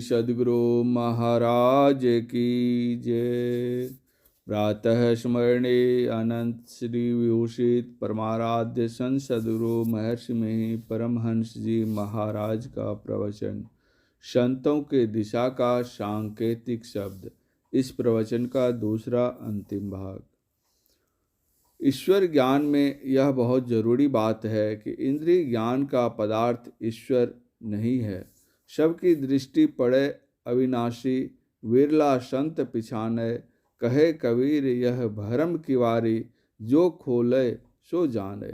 सद्गुरु महाराज की जय। प्रातः स्मरणे अनंत श्री विभूषित परमाराध्य संत सद्गुरु महर्षि में परमहंस जी महाराज का प्रवचन। संतों के दिशा का सांकेतिक शब्द। इस प्रवचन का दूसरा अंतिम भाग। ईश्वर ज्ञान में यह बहुत जरूरी बात है कि इंद्रिय ज्ञान का पदार्थ ईश्वर नहीं है। सबकी दृष्टि पड़े अविनाशी, विरला संत पिछाने। कहे कबीर यह भरम किवारी, जो खोले सो जाने।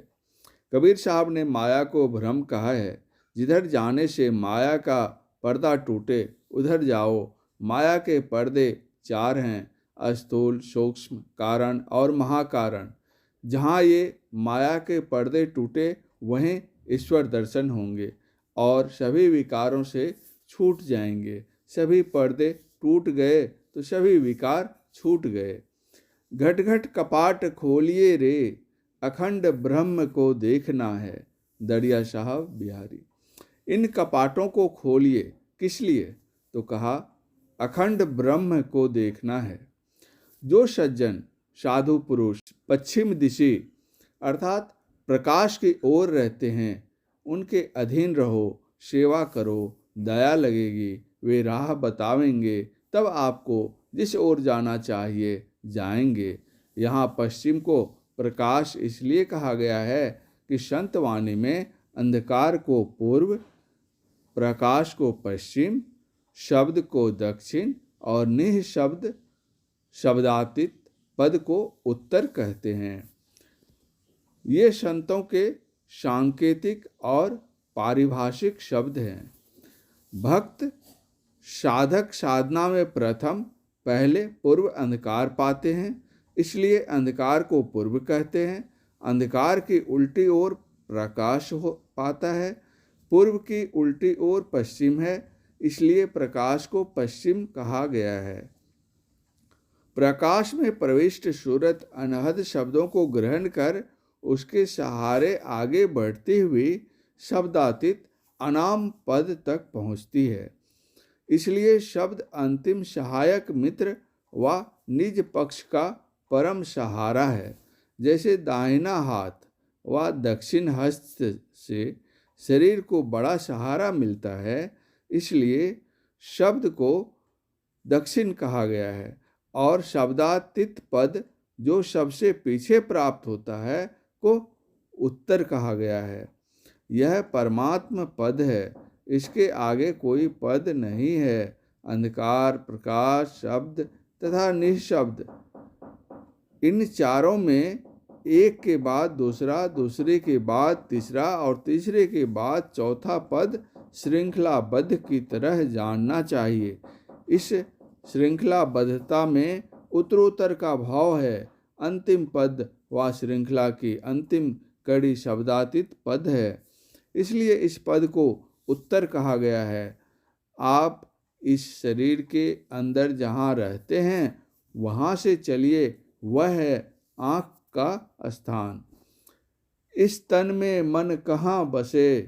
कबीर साहब ने माया को भ्रम कहा है। जिधर जाने से माया का पर्दा टूटे उधर जाओ। माया के पर्दे चार हैं, स्थूल, सूक्ष्म, कारण और महाकारण। जहाँ ये माया के पर्दे टूटे वहीं ईश्वर दर्शन होंगे और सभी विकारों से छूट जाएंगे। सभी पर्दे टूट गए तो सभी विकार छूट गए। घट घट कपाट खोलिए रे, अखंड ब्रह्म को देखना है। दरिया साहब बिहारी। इन कपाटों को खोलिए, किस लिए? तो कहा अखंड ब्रह्म को देखना है। जो सज्जन साधु पुरुष पश्चिम दिशा अर्थात प्रकाश की ओर रहते हैं, उनके अधीन रहो, सेवा करो, दया लगेगी। वे राह बतावेंगे, तब आपको जिस ओर जाना चाहिए जाएंगे। यहाँ पश्चिम को प्रकाश इसलिए कहा गया है कि संत वाणी में अंधकार को पूर्व, प्रकाश को पश्चिम, शब्द को दक्षिण और निःशब्द शब्दातीत पद को उत्तर कहते हैं। ये संतों के सांकेतिक और पारिभाषिक शब्द हैं। भक्त साधक साधना में प्रथम पहले पूर्व अंधकार पाते हैं, इसलिए अंधकार को पूर्व कहते हैं। अंधकार की उल्टी ओर प्रकाश पाता है। पूर्व की उल्टी ओर पश्चिम है, इसलिए प्रकाश को पश्चिम कहा गया है। प्रकाश में प्रविष्ट सूरत अनहद शब्दों को ग्रहण कर उसके सहारे आगे बढ़ती हुई शब्दातीत अनाम पद तक पहुँचती है। इसलिए शब्द अंतिम सहायक मित्र व निज पक्ष का परम सहारा है। जैसे दाहिना हाथ व दक्षिण हस्त से शरीर को बड़ा सहारा मिलता है, इसलिए शब्द को दक्षिण कहा गया है और शब्दातीत पद जो सबसे पीछे प्राप्त होता है को उत्तर कहा गया है। यह परमात्म पद है, इसके आगे कोई पद नहीं है। अंधकार, प्रकाश, शब्द तथा निःशब्द, इन चारों में एक के बाद दूसरा, दूसरे के बाद तीसरा और तीसरे के बाद चौथा पद श्रृंखलाबद्ध की तरह जानना चाहिए। इस श्रृंखलाबद्धता में उत्तरोत्तर का भाव है। अंतिम पद व श्रृंखला की अंतिम कड़ी शब्दातीत पद है, इसलिए इस पद को उत्तर कहा गया है। आप इस शरीर के अंदर जहाँ रहते हैं वहाँ से चलिए, वह है आँख का स्थान। इस तन में मन कहाँ बसे,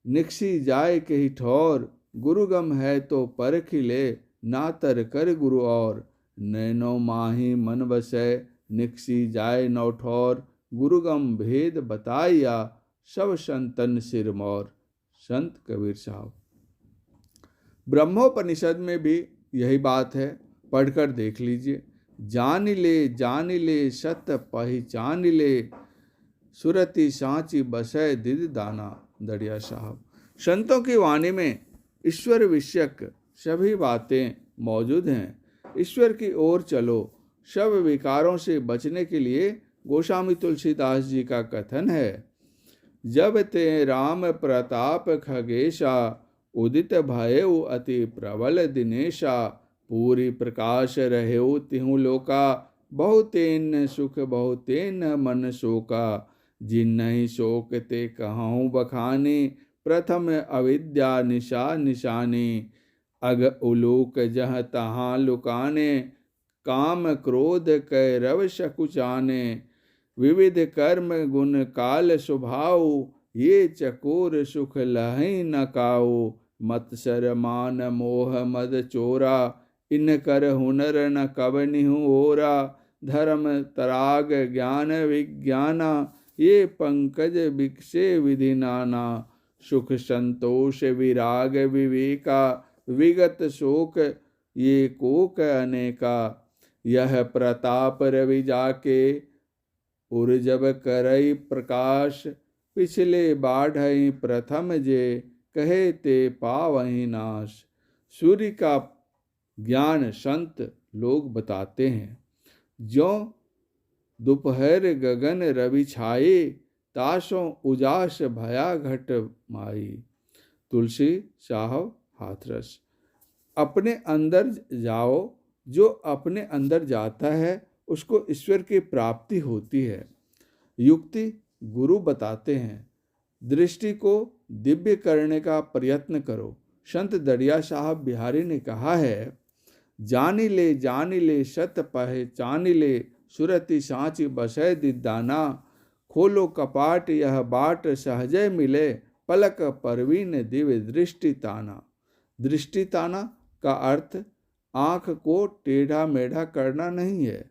निकसी जाए कही ठौर। गुरुगम है तो परखि ले, नातर कर गुरु और। नैनो माही मन बसे, निकसी जाए नौ ठौर। गुरुगम भेद बताया, सब संतन सिरमौर। संत कबीर साहब। ब्रह्मोपनिषद में भी यही बात है, पढ़कर देख लीजिए। जान ले सत्य पहचान ले, सुरति सांची बसै दिद दाना। दरिया साहब। संतों की वाणी में ईश्वर विषयक सभी बातें मौजूद हैं। ईश्वर की ओर चलो। सब विकारों से बचने के लिए गोस्वामी तुलसीदास जी का कथन है। जब ते राम प्रताप खगेशा, उदित भयउ अति प्रबल दिनेशा। पूरी प्रकाश रहेउ तिहु लोका, बहुतेन सुख बहुतेन मन शोका। जिन्हि शोक ते कहूँ बखानी, प्रथम अविद्या निशा निशानी। अग उलूक जह तहाँ लुकाने, काम क्रोध कै रव सकुचाने। विविध कर्म गुण काल स्वभाव, ये चकोर सुख लहि न काऊ। मत्सर मान मोह मद चोरा, इन कर हुनर न कवनिहु ओरा। धर्म तराग ज्ञान विज्ञाना, ये पंकज बिकसे विधि नाना। सुख संतोष विराग विवेका, विगत शोक ये कोक अनेका। यह प्रताप रवि जाके, उर जब करई प्रकाश। पिछले बाढ़ई प्रथम जे, कहे ते पावहि नाश। सूर्य का ज्ञान संत लोग बताते हैं। ज्यों दोपहर गगन रवि छाए, तासों उजास भया घट माई। तुलसी साहब हाथरस। अपने अंदर जाओ, जो अपने अंदर जाता है उसको ईश्वर की प्राप्ति होती है। युक्ति गुरु बताते हैं। दृष्टि को दिव्य करने का प्रयत्न करो। संत दरिया साहब बिहारी ने कहा है, जानी ले सत पहचानी ले, सुरति सांची बसै दिदाना। खोलो कपाट यह बाट सहजय मिले, पलक परवीन दिव्य दृष्टि ताना। दृष्टि ताना का अर्थ आँख को टेढ़ा मेढ़ा करना नहीं है।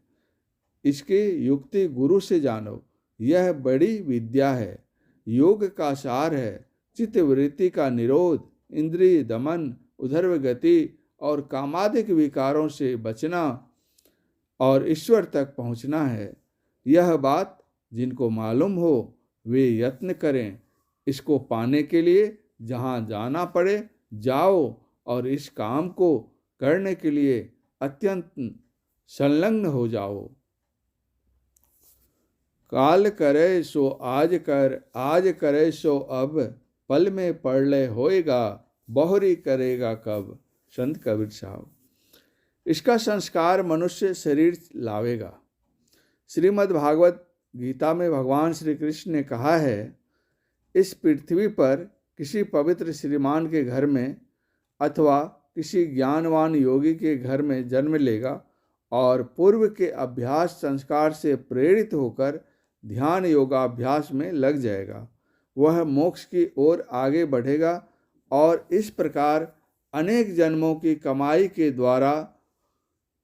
इसकी युक्ति गुरु से जानो, यह बड़ी विद्या है। योग का सार है चित्तवृत्ति का निरोध, इंद्रिय दमन, उधर्व गति और कामादिक विकारों से बचना और ईश्वर तक पहुंचना है। यह बात जिनको मालूम हो वे यत्न करें। इसको पाने के लिए जहाँ जाना पड़े जाओ और इस काम को करने के लिए अत्यंत संलग्न हो जाओ। काल करे सो आज कर, आज करे सो अब, पल में पढ़ ले होएगा, बहुरी करेगा कब। संत कबीर साहब। इसका संस्कार मनुष्य शरीर लावेगा। श्रीमद् भागवत गीता में भगवान श्री कृष्ण ने कहा है, इस पृथ्वी पर किसी पवित्र श्रीमान के घर में अथवा किसी ज्ञानवान योगी के घर में जन्म लेगा और पूर्व के अभ्यास संस्कार से प्रेरित होकर ध्यान योगाभ्यास में लग जाएगा। वह मोक्ष की ओर आगे बढ़ेगा और इस प्रकार अनेक जन्मों की कमाई के द्वारा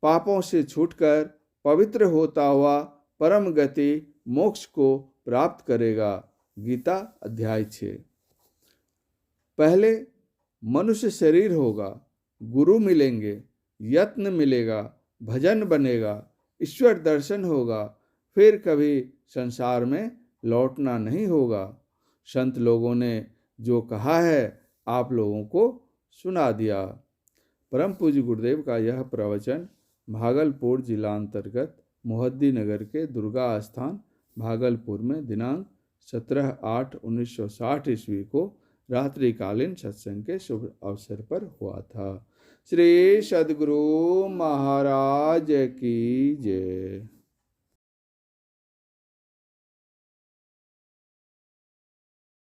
पापों से छूटकर पवित्र होता हुआ परम गति मोक्ष को प्राप्त करेगा। गीता अध्याय 6। पहले मनुष्य शरीर होगा, गुरु मिलेंगे, यत्न मिलेगा, भजन बनेगा, ईश्वर दर्शन होगा, फिर कभी संसार में लौटना नहीं होगा। संत लोगों ने जो कहा है आप लोगों को सुना दिया। परम पूज्य गुरुदेव का यह प्रवचन भागलपुर जिला अंतर्गत मोहद्दी नगर के दुर्गा स्थान भागलपुर में दिनांक 17/8/1960 ईस्वी को रात्रिकालीन सत्संग के शुभ अवसर पर हुआ था। श्री सद्गुरु महाराज की जय।